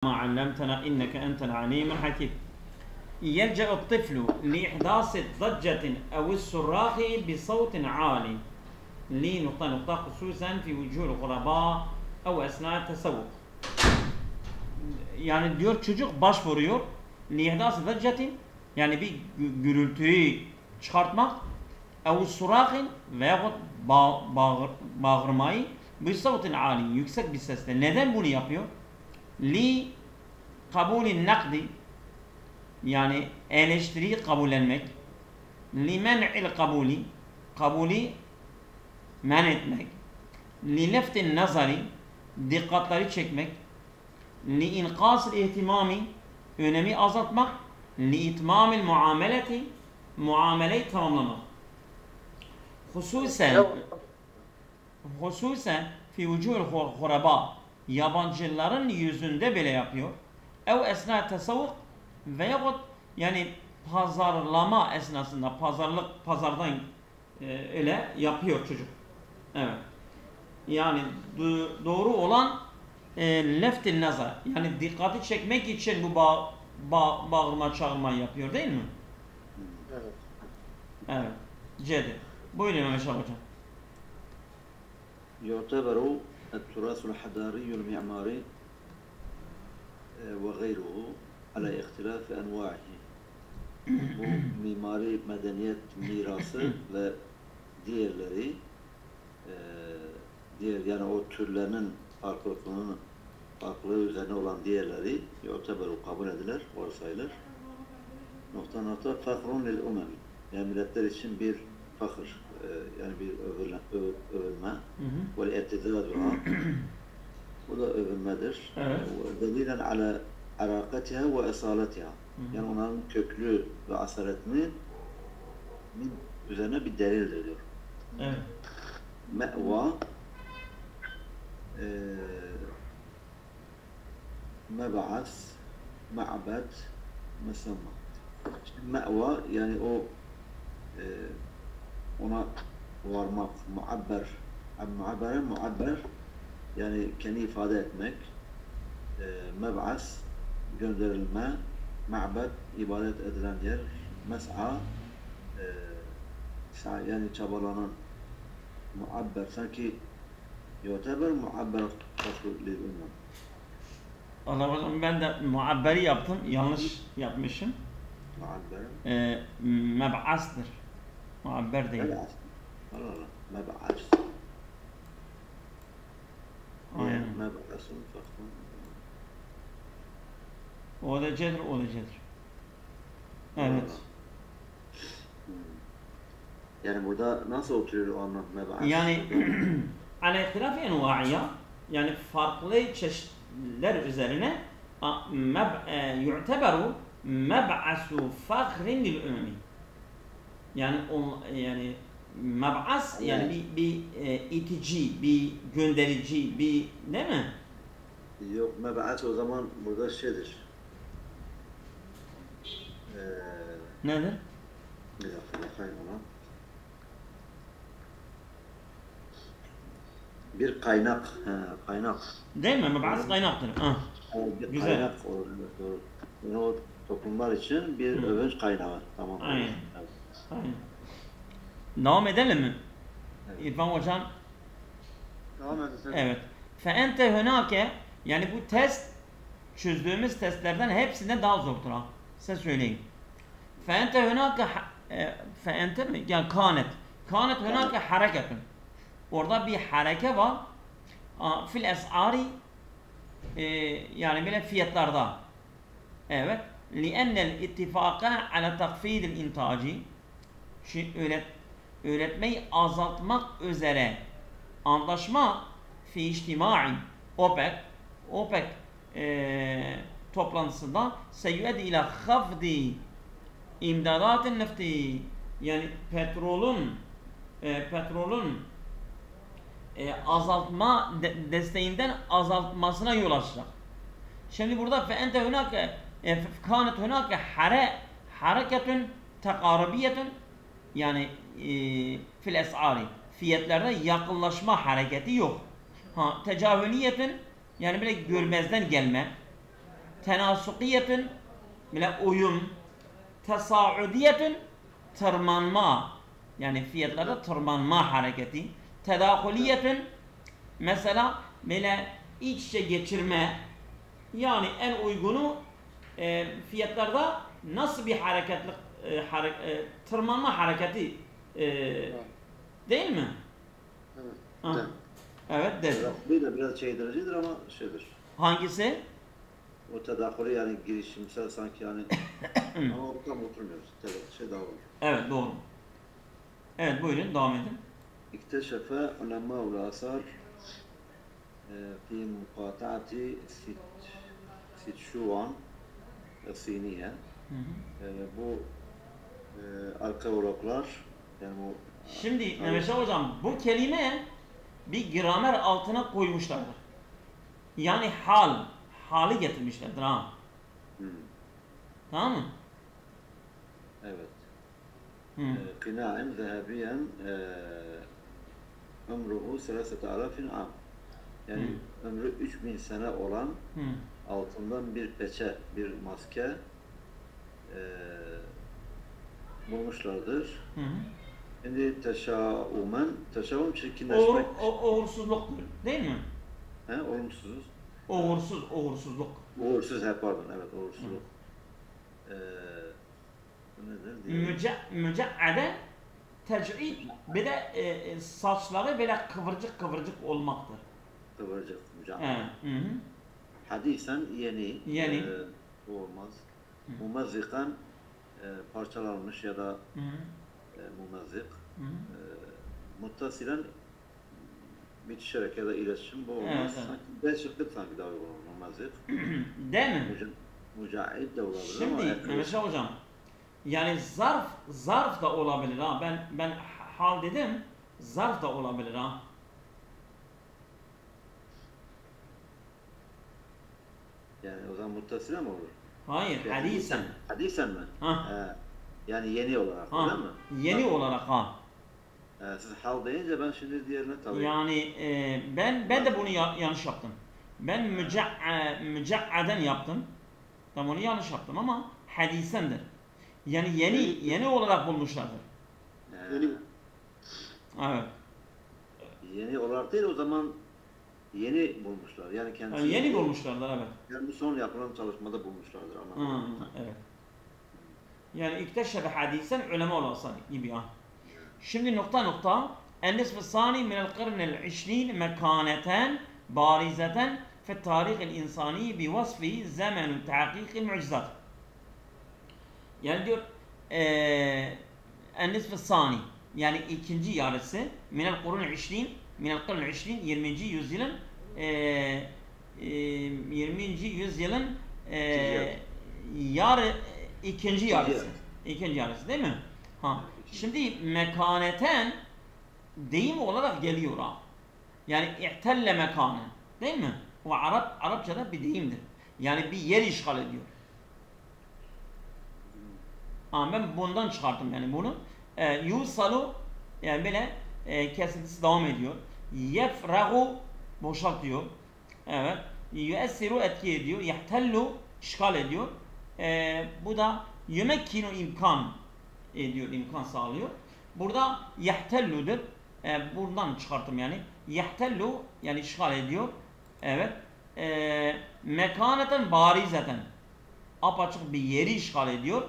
ما علمتنا إنك أنت العليم الحكيم. يلجأ الطفل لإحداث ضجة أو الصراخ بصوت عالي لنقطة خصوصا في وجوه الغرباء أو أثناء التسوق. Yani diyor çocuk başvuruyor. Lihdâs zaccetin, yani bir gürültüyü çıkartmak, ev surahin veyahut bağırmayı bir savtin âli, yüksek bir sesle. Neden bunu yapıyor? Li kabulin nakdi, yani eleştiriyi kabullenmek. Li men'il kabuli, kabuli men etmek. Li leftin nazari, dikkatleri çekmek. Li inqâs ihtimami, önemi azaltmak. Li itmamil muameleti, muameleyi tamamlamak. Hususen fi vucuhul huraba, yabancıların yüzünde bile yapıyor. Ev esna tasavvuk veyahut yani pazarlama esnasında, pazardan öyle yapıyor çocuk. Evet. Yani doğru olan leftin nazar, yani dikkati çekmek için bu bağırma çağırma yapıyor değil mi? Evet. Evet. C'de. Buyurun Mehmet Hocam. يعتبر التراث الحضاري المعماري وغيره على اختلاف أنواعه. Bu mimari medeniyet mirası ve diğerleri diğer yani o türlerinin farklılığı üzerine olan diğerleri yu'teberu kabul edilir, varsayılır. Nokta fakrun lil umem. Yani milletler için bir fakir, yani bir övülme ve i'tidaduha. Bu da övülmedir. Delilen ala arakatiha ve esaletiha. Yani onların köklü ve asaletinin üzerine bir delildir diyor. Evet. Me'va meb'as, ma'bed, mesamma. Şimdi me'va yani o ona varmak, muabber yani kendi ifade etmek, meb'as gönderilme, ma'bed ibadet edilen yer, mes'a yani çabalanan, muabber sanki yu'teber muabber fasıl lil ümmem. Allah hocam ben de muabberi yaptım, yanlış yapmışım. Muabber. Meb'astır. Muabber değil. Allah meb'as. Aynen. Meb'asın faktın. O da cedir, o da cedir. Evet. Yani burada nasıl oturuyor o anlam meb'as? Yani ala ihtilafi enva'iya, yani farklı çeşitler üzerine yu'teberu meb'asu fakhrin lil ümmi. Yani meb'as yani bir itici, bir gönderici, bir değil mi? Yok, meb'as o zaman burada şeydir. Nedir? Bir dakika bakayım ona. Bir kaynak, kaynak. Değil mi? Meb'as kaynaktır. Bir güzel. Kaynak doğru. Yani o toplumlar için bir övünç kaynağı. Tamam. Aynen. Evet. Aynen. Devam edelim mi? Evet. İrfan Hocam. Devam edelim. Evet. Feente hönake, yani bu test çözdüğümüz testlerden hepsinden daha zordur ha. Size söyleyeyim. Feente hönake feente mi? Yani kanet. Kanet hönake hareketun. Orada bir hareke var. Fil es'ari yani böyle fiyatlarda. Evet. Li'ennel ittifaka ala takfidil intaci. Üretmeyi azaltmak üzere anlaşma fi içtimai OPEC toplantısında seyyüedi ila khafdi imdadatin nefti, yani petrolün azaltma desteğinden azaltmasına yol açacak. Şimdi burada feente hunake kanet hunake hareketun tekaribiyetun, yani fil es'ari fiyatlarda yakınlaşma hareketi yok. Tecavüliyetun, yani böyle görmezden gelme. tenasukiyetun bile uyum, tesaudiyetun tırmanma, yani fiyatlarda tırmanma hareketi, tedahuliyetun mesela böyle iç içe geçirme, yani en uygunu fiyatlarda nasıl bir hareketli tırmanma hareketi değil mi? Evet. Ha. Evet dedi. Tedahülü de biraz şeydiricidir ama şeydir. Hangisi? O tedahülü yani girişimsel sanki yani ama o tam oturmuyor. Şey daha olur. Evet doğru. Evet buyurun devam edin. İkteşefe ulemâ'ul asar fi mukata'ati Sichuan Siniye. Bu arkeologlar yani bu Şimdi Mehmet Hocam bu kelime bir gramer altına koymuşlardır. Yani hali getirmişlerdir ha. Tamam mı? evet. Kına'en zehebiyen ömruhu 3000 am. Yani ömrü 3000 sene olan altından bir peçe, bir maske bulmuşlardır. Şimdi teşaum çirkinleşmek. Uğursuzluk değil mi? He, olumsuz. Uğursuzluk. Uğursuz, pardon, evet, uğursuzluk. Bu nedir? Müce'ade tecrid bir de saçları böyle kıvırcık olmaktır. Kıvırcık, müce'ade. Hadisen yeni. Bu olmaz. Mumazzikan parçalanmış ya da mumazzik. Muttasilen bitişerek ya da iletişim, bu olmaz. Evet. Sanki değişiklik sanki daha uygun olur. Mumazzik. Değil mi? Mücahit de olabilir. Şimdi Mehmet Hocam yani zarf da olabilir ha. Ben hal dedim, zarf da olabilir ha. Yani o zaman muttasile mi olur? Hayır, Yani hadisen. Hadisen mi? Ha. Yani yeni olarak, Ha. değil mi? Yeni olarak ha. Siz hal deyince ben şimdi diğerine tabii. Yani ben de bunu yanlış yaptım. Ben müca'aden yaptım. Tam onu yanlış yaptım ama hadisendir. Yani yeni olarak bulmuşlardır. Evet. Yeni olarak değil, o zaman yeni bulmuşlar. Yani kendisi Yeni bulmuşlardır, evet. Yani son yapılan çalışmada bulmuşlardır ama. Evet. Yani ikteşefe hadisen ulema olasa gibi ya. Şimdi nokta النصف الثاني من القرن العشرين مكانة بارزة في التاريخ الإنساني بوصفه زمن تحقيق المعجزات. Yani diyor النصف الثاني yani ikinci yarısı minel kurun 20 minel kurun 20 20. yüzyılın 20. yüzyılın ikinci yarısı değil mi? Ha. Şimdi mekaneten deyim olarak geliyor ha. Yani i'telle mekanen değil mi? O Arapçada bir deyimdir. Yani bir yer işgal ediyor. Ben bundan çıkarttım yani bunu. Yusalu yani böyle kesintisi devam ediyor. Yefragu boşaltıyor. Evet. Yuessiru etki ediyor. Yahtellu işgal ediyor. Bu da yumekkinu imkan ediyor, imkan sağlıyor. Burada yahtellu'dur. Buradan çıkarttım yani. Yahtellu yani işgal ediyor. Evet. Mekaneten barizeten apaçık bir yeri işgal ediyor.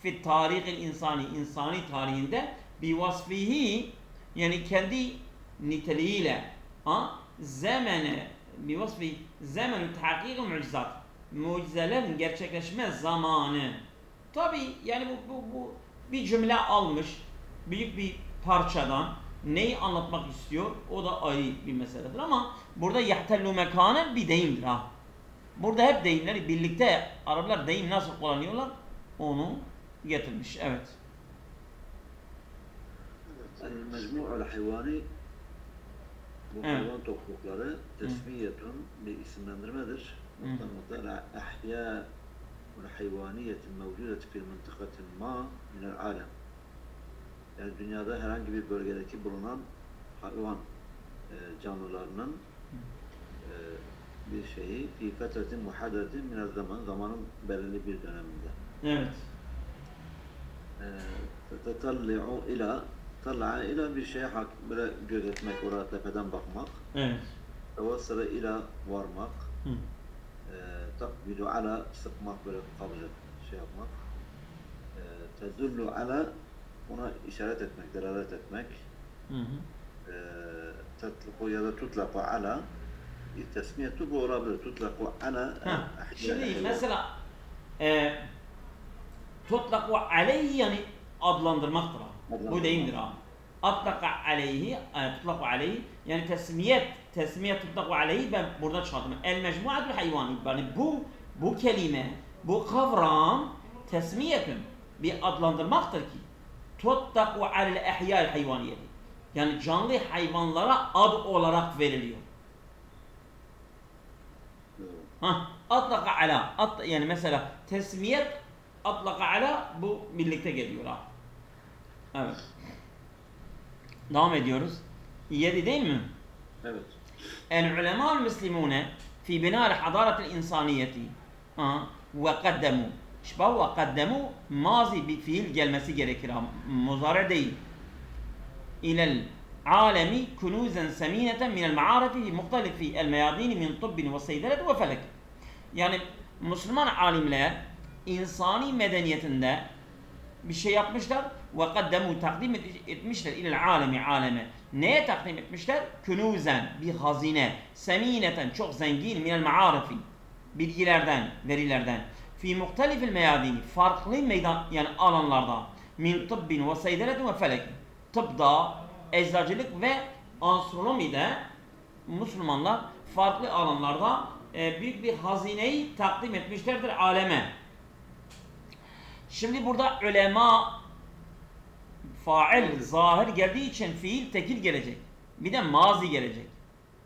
Fit tarihil insani tarihinde bi vasfihi yani kendi niteliğiyle zemene bi vasfi zemenu tahkik mucizat mucizelerin gerçekleşme zamanı. Tabi yani bu bir cümle almış büyük bir parçadan neyi anlatmak istiyor o da ayrı bir meseledir ama burada yahtellu mekanen bir deyimdir ha. Burada hep deyimleri birlikte Araplar deyim nasıl kullanıyorlar onu getirmiş. Evet. Mecmu'ul hayvani bu hayvan toplulukları tesmiyetun bir isimlendirmedir. Muhtemelen ahya hayvaniyetin mevcudet fil mıntıkatin ma minel alem. Yani dünyada herhangi bir bölgedeki bulunan hayvan canlılarının bir şeyi fi fetretin muhaddetin minel zaman, zamanın belirli bir döneminde. Evet. Tetalli'u ila, talla'a ila bir şeye böyle gözetmek, oraya tepeden bakmak. Evet. Tevassıla ila varmak. Hı. Takbidu ala sıkmak, böyle kabul şey yapmak. Tedullu ala, ona işaret etmek, delalet etmek. Hı hı. Tetluku ya da tutlaku ala, tesmiyetu bu olabilir. Tutlaku ala. Şimdi mesela tutlaku aleyhi yani adlandırmaktır. Bu değildir ha. Atlaka aleyhi, tutlaku aleyhi yani tesmiyet tutlaku aleyhi ben burada çıkarttım. El mecmuatul hayvani. Yani bu kelime, bu kavram tesmiyetün bir adlandırmaktır ki tutlaku alel ehya'l hayvaniyeti. Yani canlı hayvanlara ad olarak veriliyor. Atlaka ala. Yani mesela tesmiyet atlaka ala bu birlikte geliyor ha. Evet. Devam ediyoruz. 7 değil mi? Evet. El-ulemâ'l müslimûne fi binâ'l hadâretil insaniyeti ve kaddemû. İşte ve kaddemû mazi bir fiil gelmesi gerekir. Muzare değil. İlel alemi kunuzen semineten minel ma'arifi muhtalifi el meyadini min tıbbin ve seyderet ve felek. Yani Müslüman alimler insani medeniyetinde bir şey yapmışlar ve kaddemu takdim etmişler ilel aleme. Neye takdim etmişler? Kunuzen bir hazine, semineten çok zengin minel ma'arifi bilgilerden, verilerden fi muhtelifil meyadini farklı meydan yani alanlarda min tıbbin ve seyderet ve felek. Tıbda, eczacılık ve astronomide Müslümanlar farklı alanlarda büyük bir hazineyi takdim etmişlerdir aleme. Şimdi burada ulema fail zahir geldiği için fiil tekil gelecek. Bir de mazi gelecek.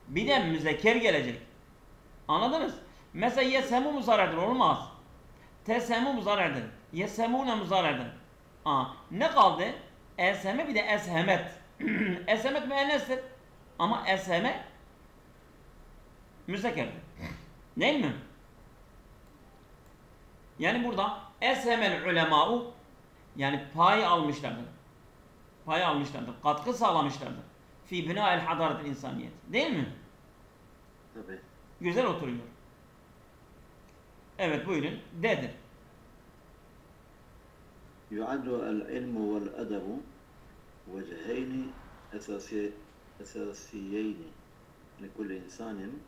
Bir de müzekker gelecek. Anladınız? Mesela yesemu muzari'dir olmaz. Tesemu muzari'dir. Yesemune muzari'dir. Ne kaldı? Eseme bir de eshemet. Eshemet müennestir. Ama esheme müzekkerdir. Değil mi? Yani burada eshemel ulemâ'u yani pay almışlardır. Pay almışlardır. Katkı sağlamışlardır. Fi binâ'il hadâretil insaniyet. Değil mi? Tabii. Güzel oturuyor. Evet buyurun. D'dir. Yu'addu el-ilmu vel-edebu veceheyni esasiyeyni likulli insanin.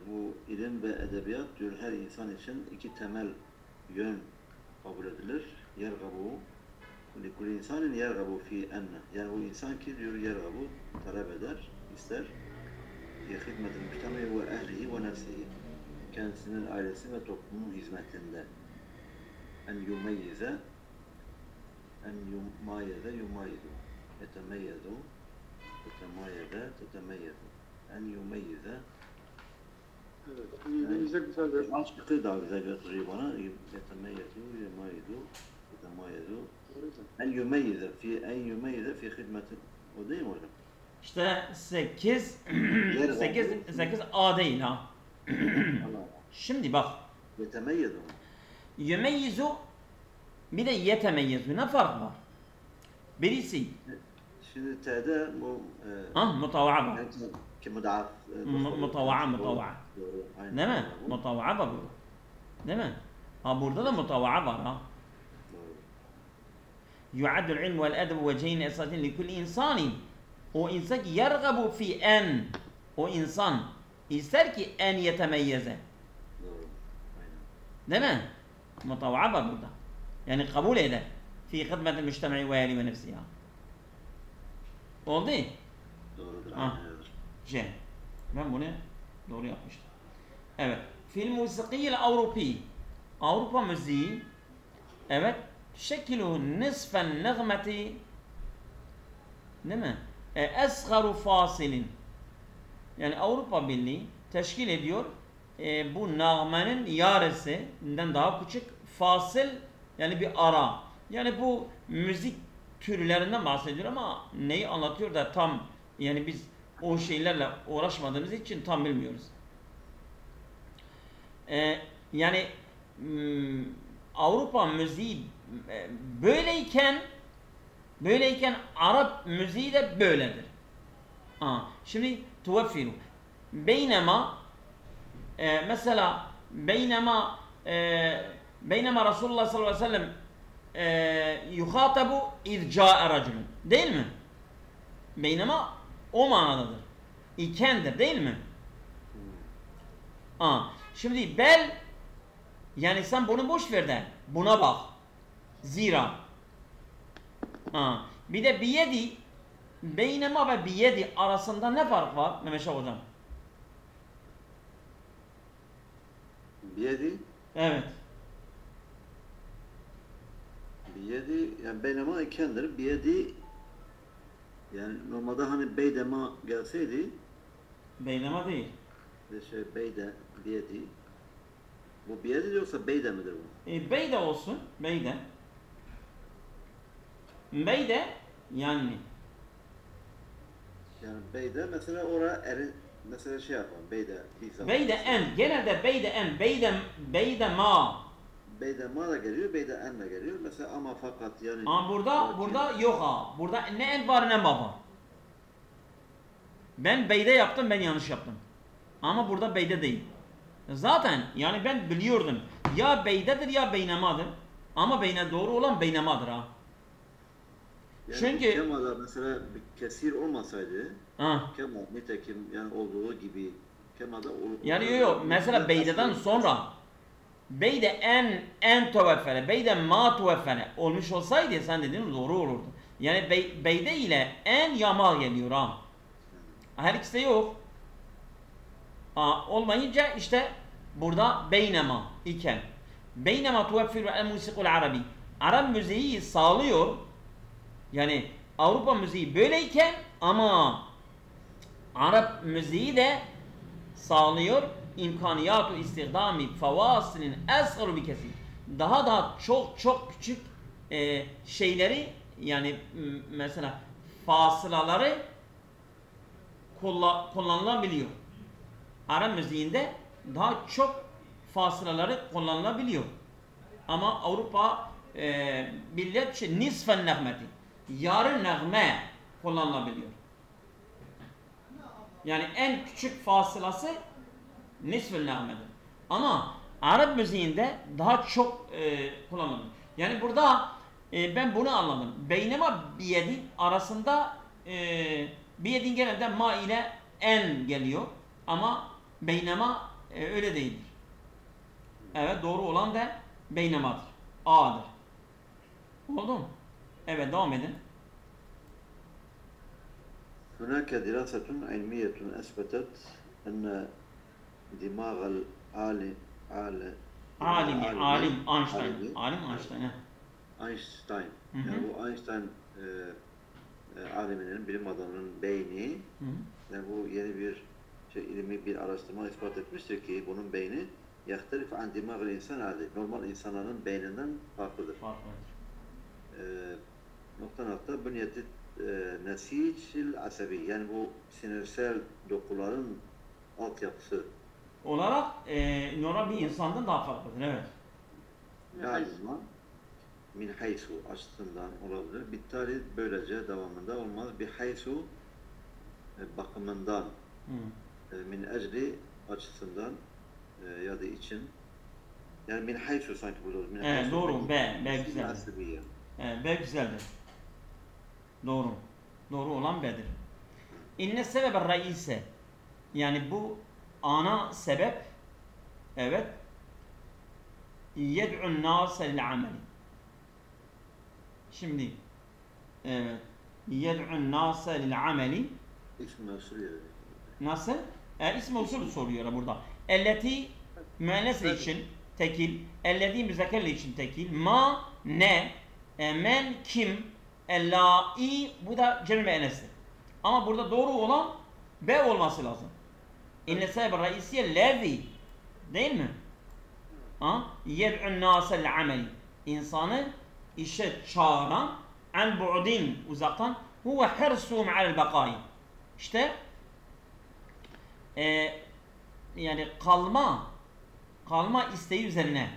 Bu ilim ve edebiyat diyor her insan için iki temel yön kabul edilir. Yergabu likulli insanin yergabu fi enne. Yani bu insan ki diyor yergabu talep eder, ister. Hizmetin müctemi ve ehlihi ve nefsihi. Kendisinin ailesi ve toplumun hizmetinde. En yumeyyize yumayidu. Yetemeyyedu tetemeyyedu. En yumeyyize. Evet. İngilizce güzel bir Açıklığı daha güzel götürüyor bana. Yetemeyyedu, yumayidu, tetemeyyedu. En yumeyyize fi hizmetin. O değil mi hocam? İşte 8 A değil ha. Şimdi bak. Yetemeyyedu. Yemeyyizu bir de yetemeyyizu. Ne fark var? Birisi Şimdi T'de bu mutavaa ki mudaf mutavaa. Değil mi? Mutavaa var burada. Değil mi? Burada da mutavaa var ha. Yu'addul ilmu vel edebu veceyn esasin li kulli insani. O insan ki yergabu fi en. O insan ister ki en yetemeyyeze. Değil mi? Mutavaa var burada. Yani kabul eder. Fi hizmetil müctemi ve ehli ve nefsiha. Oldu? Doğrudur. Ben bunu doğru yapmıştım. Evet. Fil musikiyel Avrupi. Avrupa müziği evet şekluhu nisfen nagmeti değil mi? Esgaru fasilin. Yani Avrupa Birliği teşkil ediyor bu nağmenin yarısından daha küçük fasil yani bir ara. Yani bu müzik türlerinden bahsediyor ama neyi anlatıyor da tam yani biz o şeylerle uğraşmadığımız için tam bilmiyoruz. Yani Avrupa müziği böyleyken Arap müziği de böyledir. Şimdi tuveffiru. Beynema mesela beynema Resulullah sallallahu aleyhi ve sellem yuhatabu izca'a raculun. Değil mi? Beynema o manadadır. İkendir değil mi? Şimdi bel yani sen bunu boş ver de buna bak. Zira. Bir de biyedi beynema ve biyedi arasında ne fark var Mehmet Şah hocam? Biyedi? Evet. Biyedi yani beynema ikendir. Biyedi yani normalde hani beydema gelseydi Beynema değil. Beyde, biyedi. Bu biyedi yoksa beyde midir bu? Beyde olsun. Beyde. Beyde yani beyde mesela oraya mesela şey yapalım. Beyde bir zaman. Beyde en. Genelde beyde en. Beyde ma. Beyde ma da geliyor. Beyde en de geliyor. Mesela ama fakat yani. Ama burada yok ha. Burada ne en var ne ma var. Ben beyde yaptım, ben yanlış yaptım. Ama burada beyde değil. Zaten yani ben biliyordum. Ya beydedir ya beynemadır. Ama doğru olan beynemadır ha. Yani çünkü kemada mesela bir kesir olmasaydı kema nitekim yani olduğu gibi kemada yani yok mesela beydeden sonra beyde en tuveffele beyde ma tuveffele olmuş olsaydı sen dediğin doğru olurdu. Yani beyde ile en yamal geliyor ha. Her ikisi de yok. Olmayınca işte burada beynema iken beynema tuveffiru el musikul arabi. Arap müziği sağlıyor. Yani Avrupa müziği böyleyken ama Arap müziği de sağlıyor imkaniyatu istihdami favasilin esgaru bi kesir. Daha çok küçük şeyleri yani mesela fasılaları kullanılabiliyor. Arap müziğinde daha çok fasılaları kullanılabiliyor. Ama Avrupa millet nisfen nehmeti yarı nağme kullanılabiliyor. Yani en küçük fasılası nisfen nağmedir. Ama Arap müziğinde daha çok kullanılıyor. Yani burada ben bunu anladım. Beynema biyedi arasında biyedin genelde ma ile en geliyor. Ama beynema öyle değildir. Evet doğru olan da beynemadır. A'dır. Oldu mu? Evet devam edin. هناك دراسة علمية أثبتت أن دماغ العالم Einstein. Einstein. Yani bu Einstein aliminin, bilim adamının beyni yani bu yeni bir ilmi bir araştırma ispat etmiştir ki bunun beyni yahtelif an dimağ insan adi. Normal insanların beyninden farklıdır. Nokta bünyeti nesicil asabi yani bu sinirsel dokuların altyapısı olarak normal bir insandan daha farklıdır. Evet. Galiba min haysu açısından olabilir. Bittali böylece devamında olmaz. Bir haysu bakımından min ecli açısından ya da için yani min haysu sanki burada min haysu doğru. B güzeldir. B güzeldir. Doğru. Doğru olan B'dir. İnne sebebe reise yani bu ana sebep evet yed'un nâse lil ameli. Şimdi evet yed'un nâse lil ameli İsmi usulü nasıl? İsmi usulü soruyor burada. Elleti müennesi için tekil, elleti müzekerli için tekil, ma ne, men kim, ellâi bu da cem-i müennestir. Ama burada doğru olan B olması lazım. İnne sebebe reisiye lezi değil mi? Yed'un nâse lil ameli. İnsanı işe çağıran an bu'din uzaktan huve hirsuhum alel bakâi. İşte yani kalma kalma isteği üzerine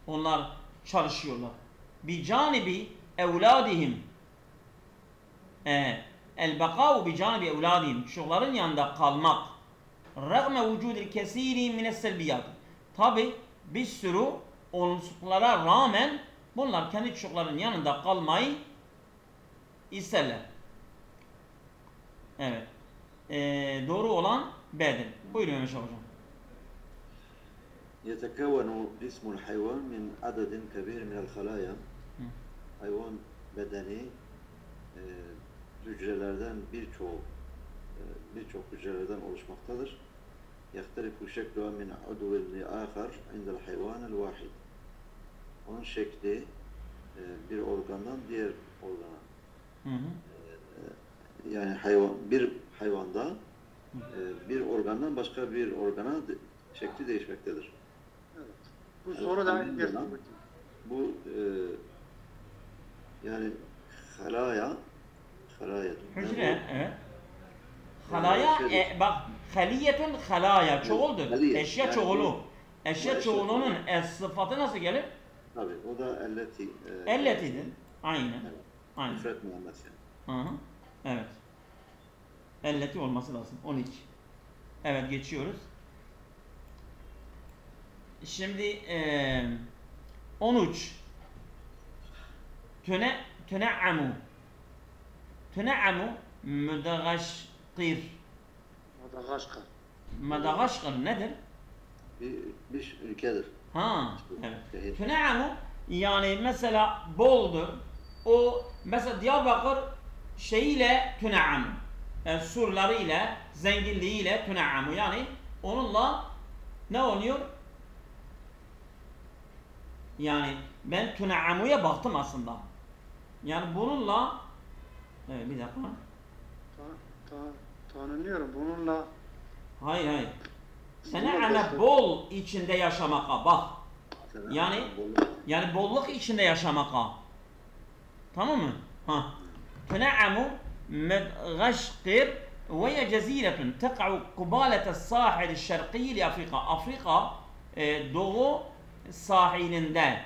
onlar çalışıyorlar. Bi canibi evladihim el-bakâ'u bi canibi evladihim, çocukların yanında kalmak, rağme vücudil kesîri mine's-selbiyat, tabi bir sürü olumsuzluklara rağmen bunlar kendi çocukların yanında kalmayı isterler. Evet. Doğru olan B'dir. Buyurun Mehmet Hocam. يتكون جسم الحيوان من عدد كبير من الخلايا. Hayvan bedeni hücrelerden birçok hücrelerden oluşmaktadır. يختلف شكلها من عضو لآخر عند الحيوان الواحد. Onun şekli bir organdan diğer organa. Yani bir hayvanda bir organdan başka bir organa şekli değişmektedir. Evet. Bu soru da bu yani halaya hücre, evet. Halaya, bak, haliyetun halaya, çoğuldur. Eşya çoğulu. Eşya çoğulunun sıfatı nasıl gelir? Tabii, o da elleti. Elletidir. Aynen. Evet. Aynen. Müfret müennes yani. Hı hı. Evet. Elleti olması lazım. 12. Evet, geçiyoruz. Şimdi 13. Tüne'amu. Tüne'amu Madagaskar. Madagaskar nedir? Bir ülkedir. Ha, evet. Tüne'amu yani mesela boldur. O mesela Diyarbakır şeyiyle tüne'amu. Surlarıyla, zenginliğiyle tüne'amu. Yani onunla ne oluyor? Yani ben tüne'amu'ya baktım aslında. Yani bununla bir dakika. Tanınıyorum bununla. Hayır. Tüne'ame bol içinde yaşamaka bak. Yani bolluk içinde yaşamaka. Tamam mı? Ha. Tüne'amu Madagaskar ve ceziretun tek'u kubalete sahil şerqiyyi li Afrika. Afrika doğu sahilinde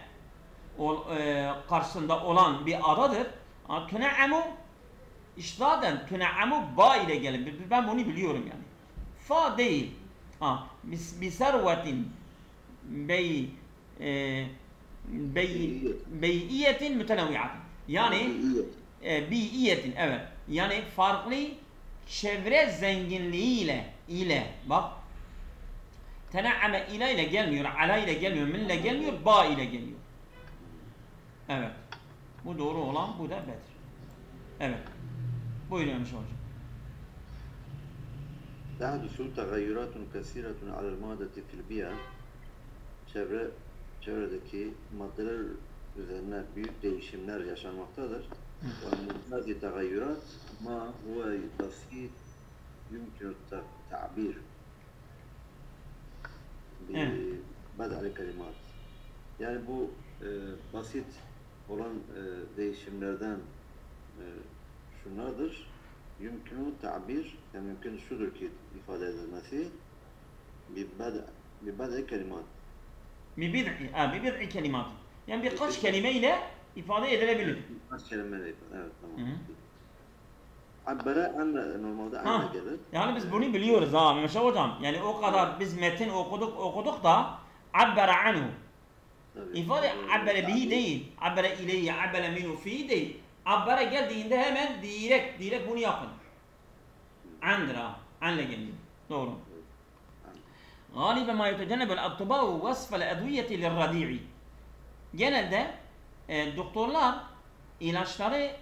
karşısında olan bir adadır. Tüne'amu İştaden tüne'amu ba ile gelir. Ben bunu biliyorum yani. Fa değil. Biservetin beyiyetin mütenevviatin. Yani biyiyetin, evet. Yani farklı çevre zenginliğiyle bak. Tene'ame ile gelmiyor, ala ile gelmiyor, minle gelmiyor, ba ile geliyor. Evet. Bu doğru olan, bu da B'dir. Evet. Buyurun hocam. تحدث تغيرات كثيرة على المادة في البيئة. Çevredeki maddeler üzerine büyük değişimler yaşanmaktadır. وهذه التغيرات ما هو بسيط يمكن التعبير ببدء الكلمات. Yani bu basit olan değişimlerden şunlardır. Yümkün tabir, yani mümkün şudur ki ifade edilmesi bibad'i kelimat. Bibid'i kelimat. Yani birkaç kelimeyle ifade edilebilir. Birkaç kelimeyle ifade, evet, tamam. Abbara anne normalde anne gelir. Yani biz bunu biliyoruz ha Mehmet hocam. Yani o kadar biz metin okuduk da abbara anhu. İfade abbara bihi değil. Abbara ileyhi, abbara minhu fi değil. Abbara geldiğinde hemen direkt bunu yapın. Andra, anle geliyor. Doğru. Galiben ma yetecennebel attıbâ'u vasfel edviyeti lirradi'i. Genelde doktorlar ilaçları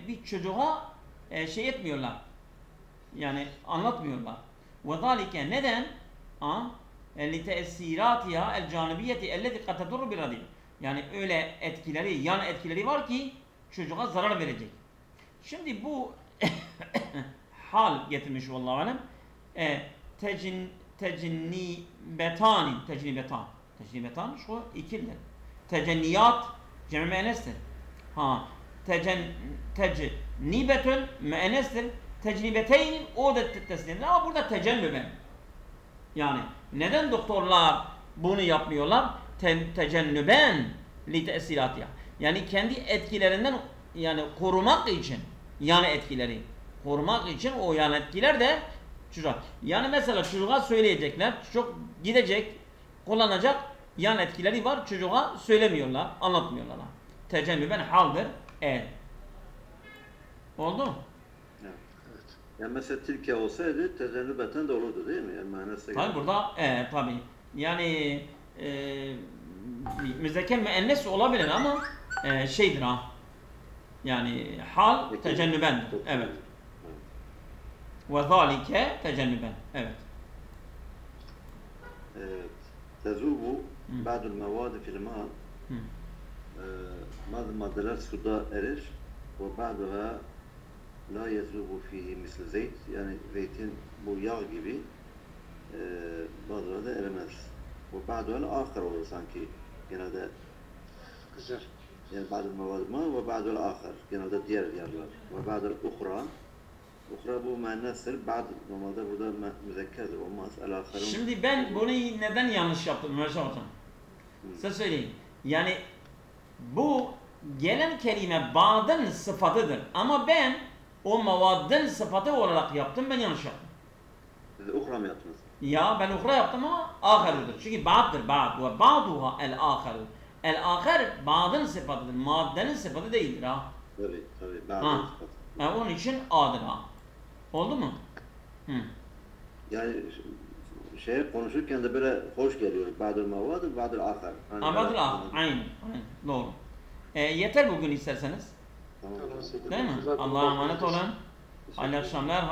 bir çocuğa şey etmiyorlar. Yani anlatmıyorlar. Ve zalike neden? Liteessiratiha el canibiyeti elleti kad tedurru bir radi'. Yani öyle etkileri, yan etkileri var ki çocuğa zarar verecek. Şimdi bu hal getirmiş vallahu alem. Tecennibetan şu ikildir. Tecenniyat cem-i müennestir. Tecennibetün müennestir. Tecnibeteyn o da teslimdir. Ama burada tecennüben. Yani neden doktorlar bunu yapmıyorlar? Tecennüben li tesiratiha. Yani kendi etkilerinden yani korumak için yan etkileri korumak için o yan etkiler de çocuk. Yani mesela çocuğa söyleyecekler. Çocuk gidecek, kullanacak yan etkileri var. Çocuğa söylemiyorlar, anlatmıyorlar. Tecennüben haldir. Evet. Oldu mu? Evet. Yani mesela tilke olsaydı tecennübeten de olurdu değil mi? Yani manası Tabi burada tabi yani müzekker müennes olabilir ama şeydir ha. Yani hal Peki. tecennübendir. Evet. Ve zalike tecennüben. Evet. Evet. Tezubu ba'dul mevadi fil ma. Hı. Bazı maddeler suda erir ve ba'duha la yezubu fihi misl zeyt. Yani zeytin bu yağ gibi bazıları da eremez. Ve ba'duha ahir olur sanki genelde. Güzel. Yani ba'dul mevadi ma ve ba'duha ahir. Genelde diğer yağlar. Ve ba'dul ukhra. Ukhra bu müennestir. Ba'd normalde burada müzekkerdir. Olmaz. El-ahirin. Şimdi ben bunu neden yanlış yaptım Mehmet Hocam? Size söyleyeyim. Yani bu gelen kelime ba'dın sıfatıdır. Ama ben o mavaddın sıfatı olarak yaptım. Ben yanlış yaptım. Siz de ukhra mı yaptınız? Ya ben ukra yaptım ama ahirdir. Çünkü ba'dır ba'd ve ba'duha el-ahiru. El-ahir ba'dın sıfatıdır. Maddenin sıfatı değildir ha. Tabii tabii. Ha. Ba'dın sıfatı. Yani onun için a'dır ha. Oldu mu? Hı. Yani şey konuşurken de böyle hoş geliyor. Ba'dul mevadi, ba'dul ahir. Hani Abadul böyle- ahir. Aynen. Doğru. Yeter bugün isterseniz. Tamam. Değil mi? Allah'a emanet olun. Hayırlı akşamlar.